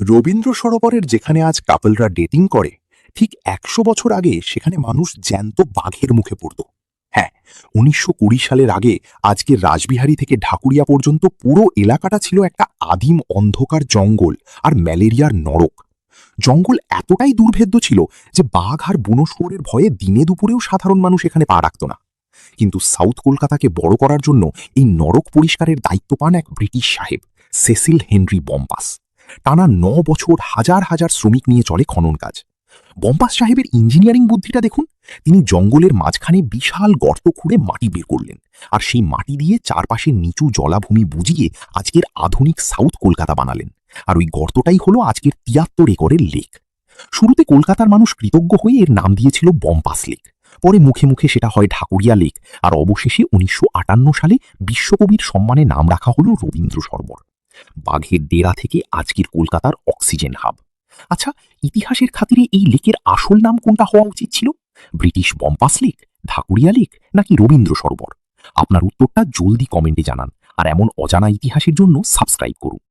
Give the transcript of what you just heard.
রবীন্দ্র সরোবরের যেখানে আজ কাপলরা ডেটিং করে, ঠিক ১০০ বছর আগে সেখানে মানুষ জ্যান্ত বাঘের মুখে পড়ত। হ্যাঁ, ১৯২০ সালের আগে আজকের রাসবিহারী থেকে ঢাকুরিয়া পর্যন্ত পুরো এলাকাটা ছিল একটা আদিম অন্ধকার জঙ্গল আর ম্যালেরিয়ার নরক। জঙ্গল এতটাই দুর্ভেদ্য ছিল যে বাঘ আর বুনো শুয়োরের ভয়ে দিনে দুপুরেও সাধারণ মানুষ এখানে পা রাখত না। কিন্তু সাউথ কলকাতাকে বড় করার জন্য এই নরক পরিষ্কারের দায়িত্ব পান এক ব্রিটিশ সাহেব, সেসিল হেনরি বম্পাস। টানা ৯ বছর হাজার হাজার শ্রমিক নিয়ে চলে খনন কাজ। বম্পাস সাহেবের ইঞ্জিনিয়ারিং বুদ্ধিটা দেখুন। তিনি জঙ্গলের মাঝখানে বিশাল গর্ত খুঁড়ে মাটি বের করলেন, আর সেই মাটি দিয়ে চারপাশে নিচু জলাভূমি বুঝিয়ে আজকের আধুনিক সাউথ কলকাতা বানালেন। আর ওই গর্তটাই হলো আজকের ৭৩ একরের লেক। শুরুতে কলকাতার মানুষ কৃতজ্ঞ হয়ে এর নাম দিয়েছিল বম্পাস লেক। পরে মুখে মুখে সেটা হয় ঢাকুরিয়া লেক, আর অবশেষে ১৯৫৮ সালে বিশ্বকবির সম্মানে নাম রাখা হল রবীন্দ্র সরোবর। বাঘের ডেরা থেকে আজকের কলকাতার অক্সিজেন হাব। আচ্ছা, ইতিহাসের খাতিরে এই লেকের আসল নাম কোনটা হওয়া উচিত ছিল? ব্রিটিশ বম্পাস লেক, ঢাকুরিয়া লেক, নাকি রবীন্দ্র সরোবর? আপনার উত্তরটা জলদি কমেন্টে জানান, আর এমন অজানা ইতিহাসের জন্য সাবস্ক্রাইব করুন।